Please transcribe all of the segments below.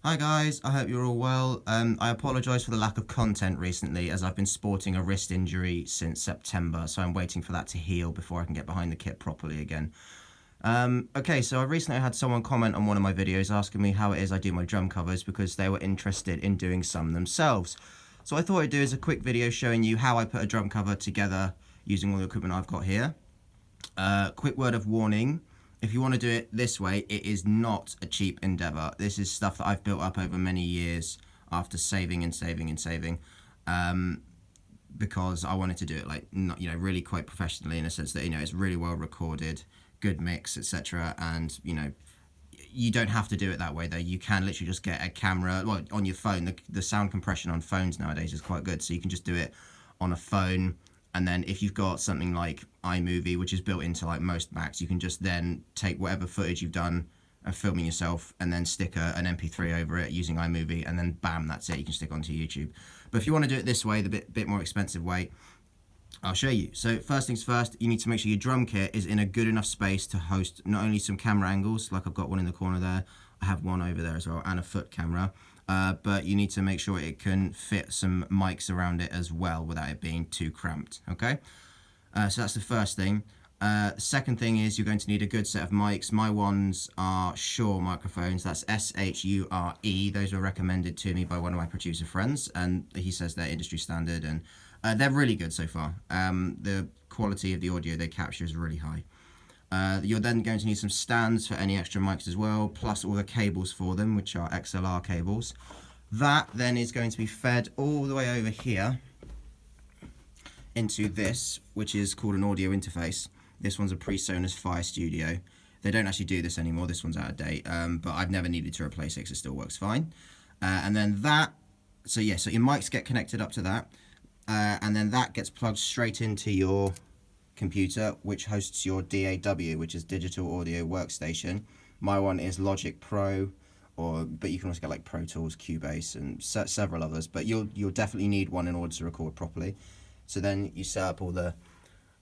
Hi guys, I hope you're all well. I apologise for the lack of content recently as I've been sporting a wrist injury since September, so I'm waiting for that to heal before I can get behind the kit properly again. Okay, so I recently had someone comment on one of my videos asking me how it is I do my drum covers because they were interested in doing some themselves. So I thought I'd do is a quick video showing you how I put a drum cover together using all the equipment I've got here. Quick word of warning. If you want to do it this way, it is not a cheap endeavour. This is stuff that I've built up over many years after saving and saving and saving, because I wanted to do it like, really quite professionally, in a sense that, it's really well recorded, good mix, etc. And, you don't have to do it that way though. You can literally just get a camera, well, on your phone. The sound compression on phones nowadays is quite good, so you can just do it on a phone. And then if you've got something like iMovie, which is built into like most Macs, you can just then take whatever footage you've done of filming yourself and then stick an MP3 over it using iMovie, and then bam, that's it. You can stick onto YouTube. But if you want to do it this way, the bit more expensive way, I'll show you. So first things first, you need to make sure your drum kit is in a good enough space to host not only some camera angles, like I've got one in the corner there, I have one over there as well, and a foot camera. But you need to make sure it can fit some mics around it as well without it being too cramped, okay? So that's the first thing. Second thing is you're going to need a good set of mics. My ones are Shure Microphones, that's S-H-U-R-E. Those were recommended to me by one of my producer friends, and he says they're industry standard, and they're really good so far. The quality of the audio they capture is really high. You're then going to need some stands for any extra mics as well, plus all the cables for them, which are XLR cables. That then is going to be fed all the way over here into this, which is called an audio interface. This one's a Presonus Fire Studio. They don't actually do this anymore, this one's out of date, but I've never needed to replace it because it still works fine. And then that, so your mics get connected up to that, and then that gets plugged straight into your computer, which hosts your DAW, which is Digital Audio Workstation. My one is Logic Pro, but you can also get like Pro Tools, Cubase, and several others. But you'll definitely need one in order to record properly. So then you set up all the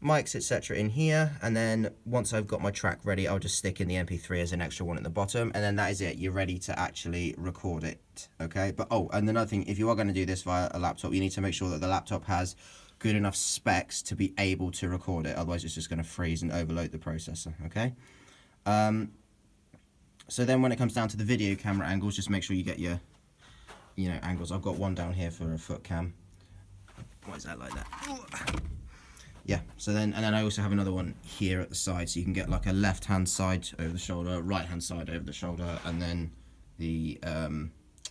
mics, etc. in here, and then once I've got my track ready, I'll just stick in the MP3 as an extra one at the bottom, and then that is it. You're ready to actually record it, okay? But and another thing, if you are going to do this via a laptop, you need to make sure that the laptop has good enough specs to be able to record it, otherwise it's just going to freeze and overload the processor, okay? So then when it comes down to the video camera angles, just make sure you get your angles. I've got one down here for a foot cam. Why is that like that? Yeah, so then, and then I also have another one here at the side, so you can get like a left-hand side over the shoulder, right-hand side over the shoulder, and then the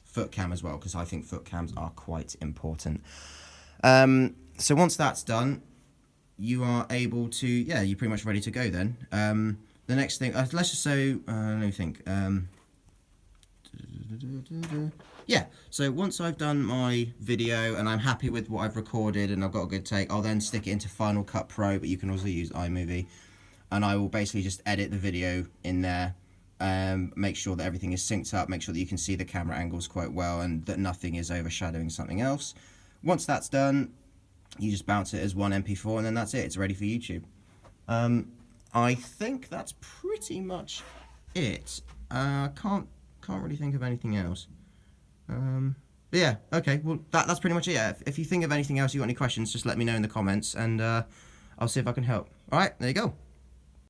foot cam as well, because I think foot cams are quite important. So once that's done, you are able to, you're pretty much ready to go then. The next thing, let's just say, let me think. So once I've done my video and I'm happy with what I've recorded and I've got a good take, I'll then stick it into Final Cut Pro, but you can also use iMovie. And I will basically just edit the video in there, make sure that everything is synced up, make sure that you can see the camera angles quite well and that nothing is overshadowing something else. Once that's done, you just bounce it as one MP4 and then that's it. It's ready for YouTube. I think that's pretty much it. Can't really think of anything else. But yeah, okay. Well, that's pretty much it. Yeah. If you think of anything else, you got any questions, just let me know in the comments, and I'll see if I can help. All right, there you go.